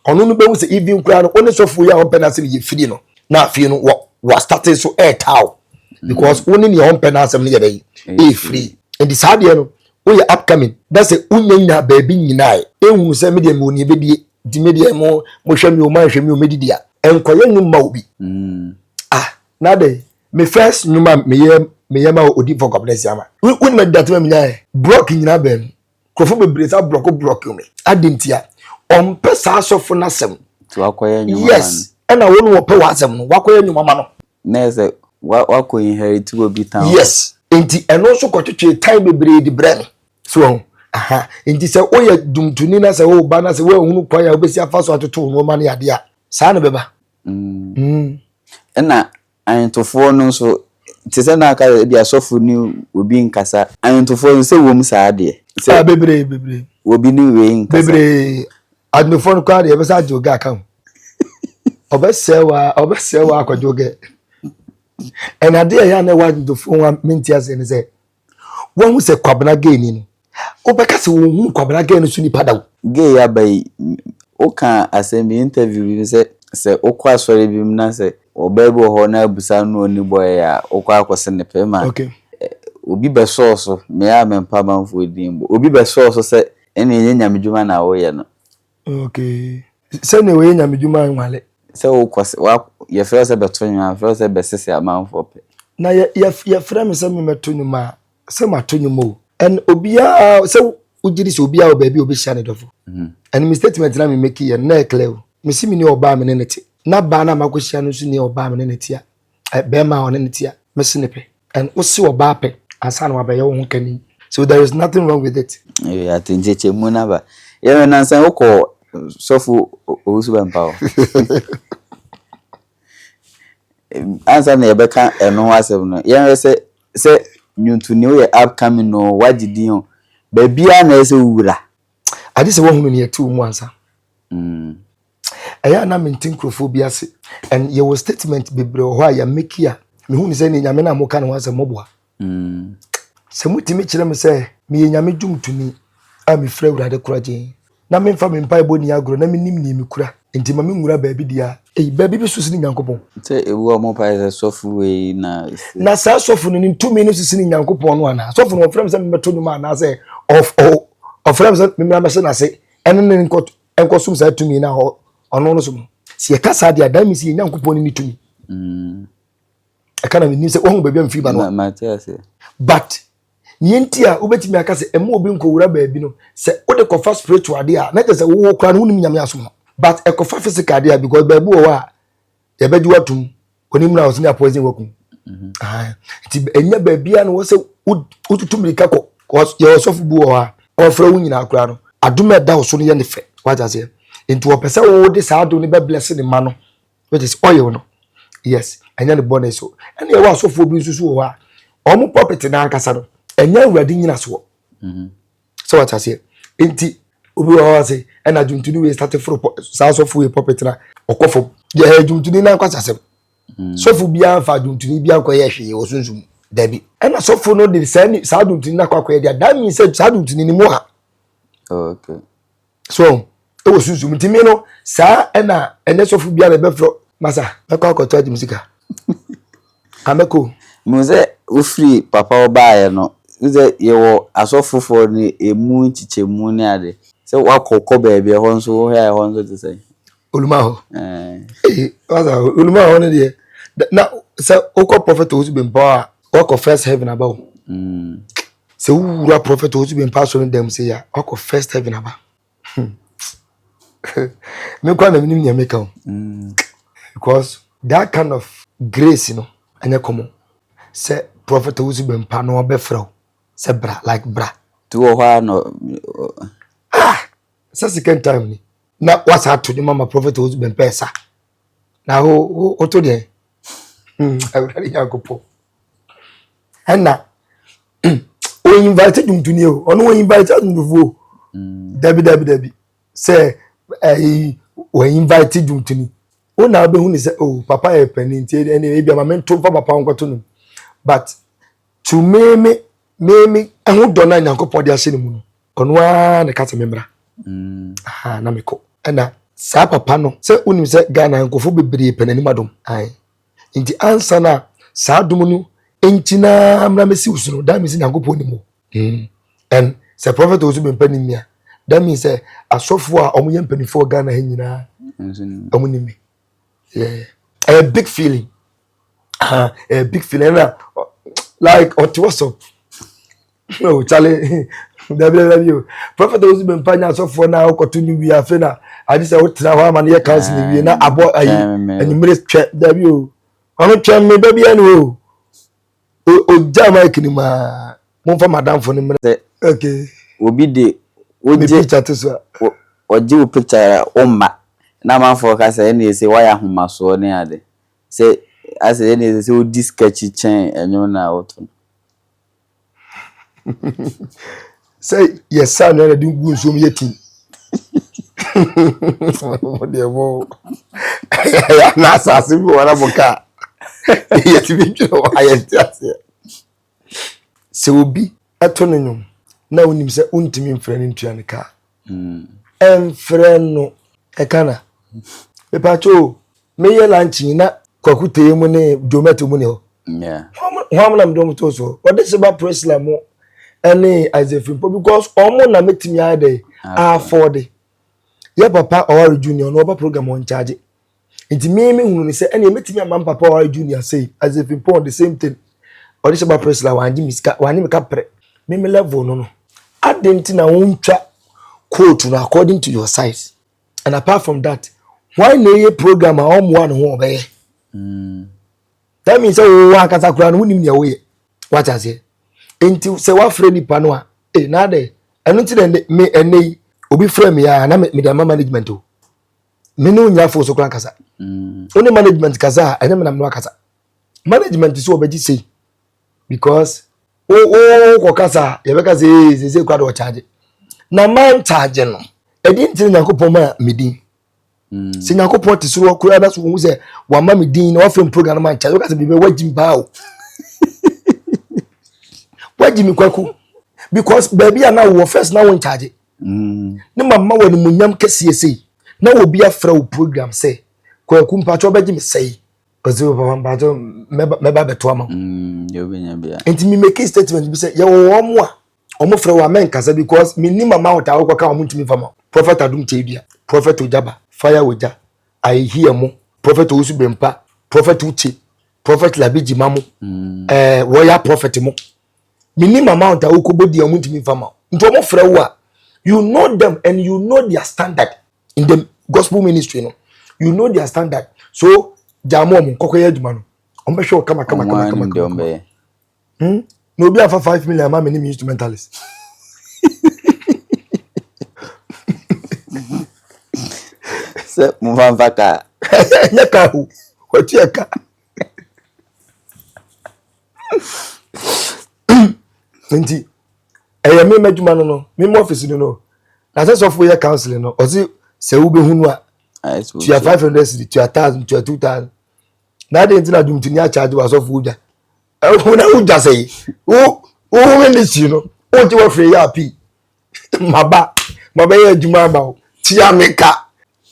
ono no be wo say even kura no oni sofu ya on pe na asem ye fidi no na afi no wa started so air taw because oni ni on pe na asem ne ye be e free and the sad no we upcoming that's a unyanya baby nyinae ehun se me de me oni bedie di me de mo hwe me o ma hwe me o medidia enkoye nyuma obi na de me first nyuma me ma odi for complex ama we me dat me nyaae block nyina ben krofo bebre sa block me adintia on pesa asofo na sem to akoye nyuma yes and I won't pay what some wakoye nyuma ma no na se wako inherit obi town yes enti and also kwatwe time bebre di brand so enti se oye dumtuni na se wo ba na se wo hunu kwaya obesi afaso atoto no ma na yade a saa na beba na Tuffour no so te se na ka bi asofo ni obi nkasa Tuffour se wo mu saa de se bebre obi ni we nkasa bebre Tuffour kwa de be sa joga kan obesewa akwajoge and ade ya na wa Tuffour wa mintia se ne se wo hu se kwabena gani no obeka se wo hu kwabena gani so ni pada gay ya bai o kan asem interview bi se okwa sori bi na se obebe ho na abusa no ni boy ya okwa akwose ne pema okay obi be so me ya mempa manfo din obi be so se ene ye nyamedwuma na wo ye no okay se ne we nyamedwuma nwale se okwose wa ye fere se beto nwa fere se be sese amanfo pe na ye fere me se me meto nyuma se mato nyuma o en obia se ujiri se obia o baby obi hia ne dofo and my statement na me make ye na clear me si me ni oba me ne neti na ba na makohia no so ni oba me ne neti a bema on ne neti a me sinipe and osi oba pe asa na ba ye wo kani so there is nothing wrong with it yeah atinjeche mu na ba ye na nsan ukọ sofu Owusu Bempah ansa na yebeka eno asem no ye se nyuntuni we upcoming no wagidi ho ba bia na ese wura ade se wo hunu ne yati mu ansa eya na mentin krofo bi ase and your statement bebre ho a ya make ya me hunu se ne nyame na mo ka no asem moboa se mutimi kire me se me nyame dwumtuni a me fra wurade kuraje na me mfa me mpa ebo ni agro na me nim ni me kura enti ma me nwura baabi dia baabi bi susu ni nyankopon se ewu mo pa se sofu we na sa sofu ni ntumi ni susu ni nyankopon no ana sofu no fra me se me beto nyuma na se of fra me se me mra me se na se eno ne nkosum sa tumi na ono no sum si e kasa dia dan mi si nyankopon ni tumi akana me ni se ohun baabi am fi ba no Matias but nienti a obetimi aka se emo obi nkowura baabi no se ode kofa spiritual dia na je se wo kra no nim nyame asom but e kofa physical dia because baabi wo wa ye beji watum onim na osini apoison wakum ti enya baabi a no wo se ututumrika ko ye osofu bu wo ha ofra wo nyina akra no aduma da wo so no ye ne fe waja se enti wo pese wo de sa ado ne be bless ne ma no which is oil no yes enya ne bonus so ene ye wa sofu obi nsusu wo ha omo property na ankasa no enya urade nyina so so what I say enti obi wa say ena juntuni we start for south of we property na okofo ye juntuni na kwasa sem sofu bia fa juntuni bia kwa ye hwe osunsun dabi ena sofu no de say sa juntuni na kwa dia that means say sa juntuni ni mo ha okay so e osunsun ntimi no sa ena sofu bia na be fro masa e kwa ko to musika ameko muze ufri papa obaye no uze yewo asofofo ni emu nchichemu ni ade se wakokọ baabi ho nso ho ya ho nso te say oluma ho wasa oluma ho ne de na se okọ prophet Owusu Bempah wakọ first heaven about se wura prophet Owusu Bempah so dem say ya wakọ first heaven about me kwa na minim nyame ka because that kind of grace you know anya common se prophet Owusu Bempah no obefra se bra like bra tu ho no second time ni na wasa to the mama prophet Owusu Bempah sa na ho to de awurade yakopo na o invite dumtuni o ono o invite dumfuo dabi say o invite dumtuni o na be hu ni say oh papa e pani nti e bia mama nto fa papa nkoto no but to me ehu do na nyankopon de ase ne mu no ono a ne kasa membra na meko na sa papa no say unim say Ghana nkofo bebre panani madom ai nti ansa na sa dum no entina amra mesi usuno da mesi nyankopon ni mu and say prophet Owusu Bempah nimia. That means say asofo a omo ye mpanifo Ghana he nyina omo nimi. Yeah. A big feeling. A big feeling like what's up? No, Charlie. W. Prophet Owusu Bempah nya asofo na okoto ni wi afa na ade say wotra ho ama na ye council ni wi na abo ayi enimire twa W. Ono twa me da bia no o jama kinima mo fa madam fo ni mre. Okay. Obi de oje picture to so oje o picture omma na man for ka say na say why ahoma so ne ade say as na say o sketch chen enyo na oto say yes sir na dey gu nso me yetim de wo na sa se bi wona boka yetim bi o ayetiase se obi ato no nyum na wonim se untimi mfra ne ntua ne ka enfra no ekana me pacho me ye lunch na Kwaku teye mu ne domato mu ne ho yeah ho am dom to so what is about press la mo any as a film because omo na metimi ade afford ye papa or junior no ba program on charge nti me hunu ni say any metimi am papa or junior say as a film on the same thing or this about press la wanji miska wani meka pre me level no adenti na wontwa quote no according to your size and apart from that why no ye program a omo an ho obeye that means oh wa kasa kura no nim ne we what I say enti se wa frɛ nipa no a na de eno ti de me enei obi frɛ me ya na me de management o me no nya fo so kura kasa oni management kasa ene me na me kasa management so obeji say because ko kasa ye be kasa ze kwa do charge na man charge no edi nti Nyankopɔn ma medin se Nyankopɔn ti so kura da so hu se wa ma medin na wa frɛ program man charge kasa bibe wajim ba o wajimi Kwaku because baby na wo first na won charge ne mama woni munyam kese sei na obi afra wo program say Kwaku mpacho bejimi sei ozo papa mpacho meba beto ama yo benya bia enti me make statement bi say ye wo omo a omo fra wa men kasa because me ni mama wo ta wo ka omo ntimi fama prophet adum chebia prophet ojaba fire woja I hear mo prophet Owusu Bempah prophet uche prophet labiji mamu royal prophet mo minimum amount of ukobodi amuntimi fama nto mo frɛ wo a you know them and you know their standard in the gospel ministry no you know their standard so jamo mo kokoye aduma no ombe hwe kama no obi afa 5 million ma me ni instrumentalist se mo van vaka nyaka hu kwatu aka nti me meduma no me office no na sense of we counseling no ozi se wo be hunu a to 500 cedi to 1000 to 2000 na dey nti na dum tini a charge was of uja na uja say o ministry no o ti wo free ya pi maba ye aduma ba ti ameka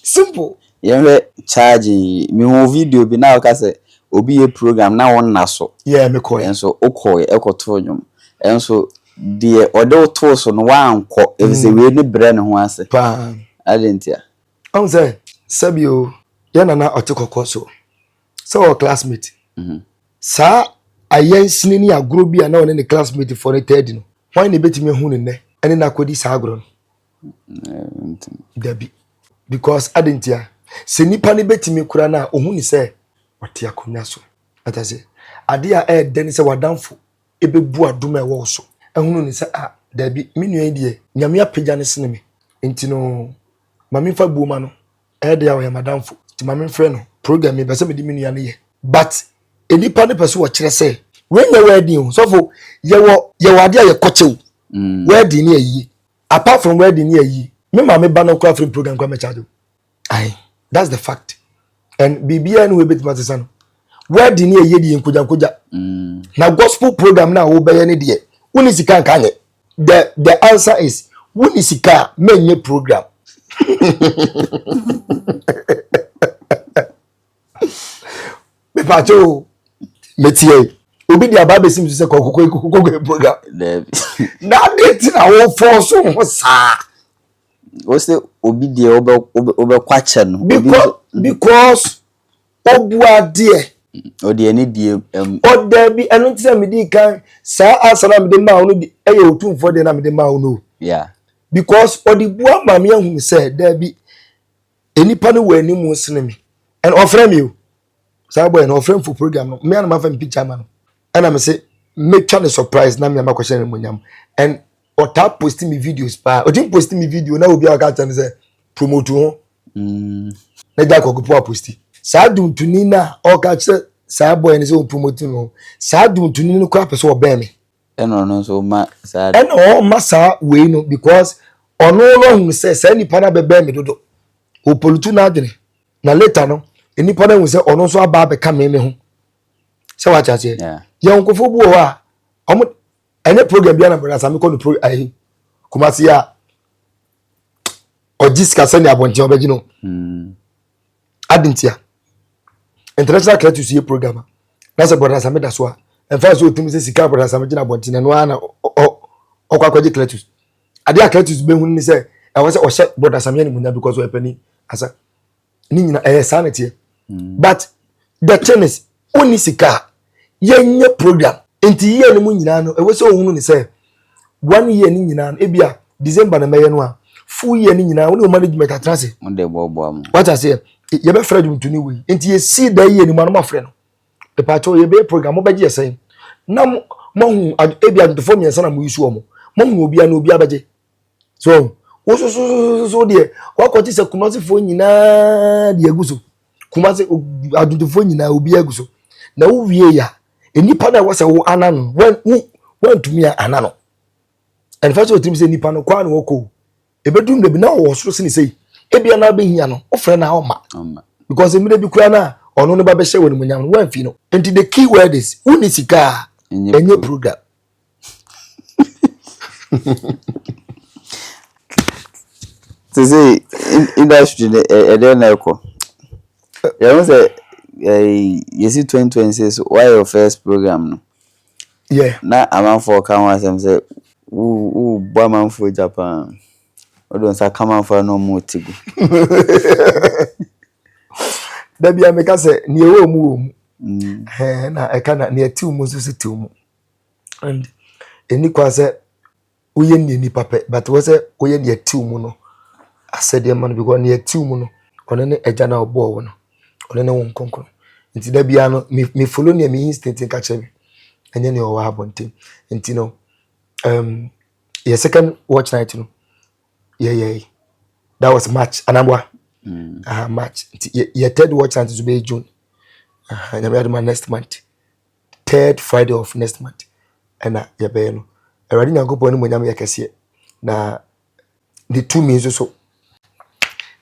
simple ye charge me ho video bi na o ka say obi ye program na won na so yeah me call enso okoye ekoto nyum enso de odo to so no wanko e se we ni bre ne ho ase pa adentia on say sabio ye na otikoko so classmate sa ayensin ni agro bi na one ne classmate for the third no why ne betime hu ne ene na kodi sa agro no dabi because adentia se nipa ne betime kura na ohun ni se wate akonya so atase ade a den se wadamfo ebebu adoma ewo so ehunu ni se dabi minua die nyame apagya ne sene me enti no mame fa buoma no de ya we madamfo ti mame frɛ no program me bese me di minua ne ye but enipa ne pese wo kire se wenya wedding so for ye wade a ye kochew wedding ne ayi apart from wedding ne ayi me mame ba no kwa free program kwa me charge ai that's the fact and bibia no we bit matisa no wedding ne ayi di nkuja na gospel program na wo beye ne de woni sika nkanye the answer is woni sika menye program me pacho metie obi di ababe sim say kokoko program na date na wo force ho sa o say obi di obe kwache no because obua de o de ani die o da bi enu ti say me di kan sa asana me de ma no di eye otumfo de na me de ma no yeah because o di bua ma me hu say da bi enipa no wani mu sene me and offer me o sa boy no offer for program no me na ma fa me picture ma no and I say make sure the surprise na me ma question mo nyam and or tap posting me videos pa o tin posting me video na obi aka tell me say promote ho na ja ko go posti sa dum tuni na o ka che sa boy ni say o promote no sa dum tuni no kwa person obe me no so ma sa and o ma sa we no because ono no hu say sa nipa na bebe me dodo o polutu na adene na later no nipa na hu say ono so aba be ka me ho say wa cha say ye nkofo bu o a omo ene program bia na brother Sami ko no pro ahi kumasi ya ojiska sani abonti obeji no adintia international credit to program na say brother Sami da so a en fa so otimi say sika brother Sami gina abonti na no ana okwaji credit ade a credit be hun ni say e was say o she brother Sami ni munya because o epani asa ni nyina sanity but the tennis oni sika yenye program enti ye ni mu nyina no e we say ohunu ni say 1 year ni nyina no ebia December na meye no a full year ni nyina woni management atrase mo de bobo am what I say ye be frɛ dum tuni we enti ye see da year ni ma no ma frɛ no e pa cho ye be program mo beje say na mo hu ebia do form yensa na mo use wo mo hu obi na obi abeje so wo so de wa ko ti se kumasi fo nyina de aguso kumasi adudufo nyina obi aguso na wo wie ya enipa na wo se wo anano when to me anano and first of all say nipa no kwa no woko ebedum de bi na wo so se say ebia na be hia no ofre na o ma because emire bi kura na ono no ba be hye woni munyam no wan fi no and the key word is unisika enye program to say industry e dey na eko you know say you see 2026 why your first program no yeah na amount for can one say who boy man for Japan o don say come for no more tigo da bia me ka say ne ewo mu na e ka na ne ati mu so ti mu and eni kwa say uye ni papa but we say uye ne ati mu no asede man because ne ati mu no ono ne eja na obo wo no ono ne won konkon nti da bia no me follow ne me instinct ka che enye ne o wa bonten nti no your second watch night no yeah that was March anambwa March your third watch night to be June and my next month third Friday of next month and ya be no already nyankopon ni monyam yakese na the 2 means so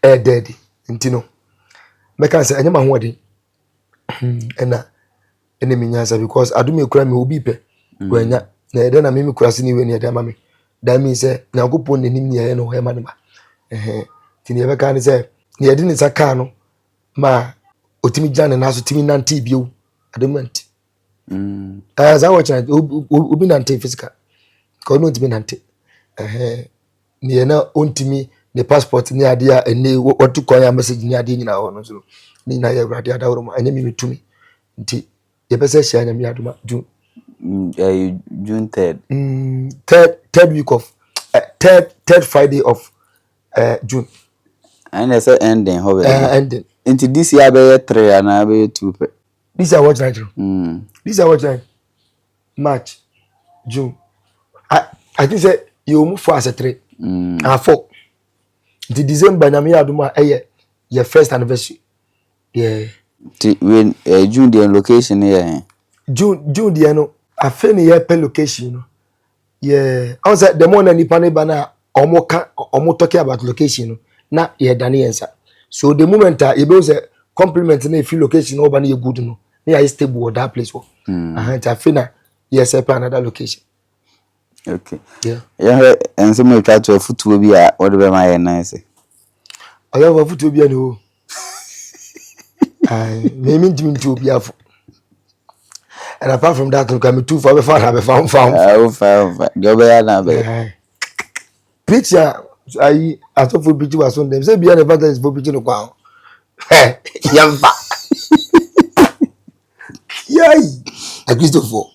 dead nti no meka say anyama ho odi and enemy nyansa because adumi kura me obi pe gwanya na ede na mimi kura sini we ne ede ma me that means nyankopon nenim ne ye no he ma ne ma tini ebe ka ni say ne ede ni saka no ma otimi jane na so timi nanti bio adamant as I watch obi nanti physical ko no timi nanti ne na ontimi ne passport ni ade a ene otu kon ya message ni ade nyina ho no so ni na ya grade adawro ma anya mi tumi nti ye pese hia anya mi aduma June June 3rd third week of third Friday of June and I say ending how ending into this year be 3 and be 2 pe this I watch night this I watch night March June I think say you move for as a 3 and 4 the December na me aduma your first anniversary yeah when June the location here June the no afa ne ye per location no yeah I was the more na nipa ne ba na omo talking about location no na ye dane yensa so the moment you be say compliment na feel location over na ye good no na ye stable that place wo afa na yes another location okay yeah and some we try to football bi a what be my nice oya wa football bi ani o ai me ntimi nti obi afo And apart from that, look at me too for found. Found. Go now, baby. Picture, I thought for picture was on them. Say, be an advantage for picture. Wow. Yamba. Yay. I Christopher.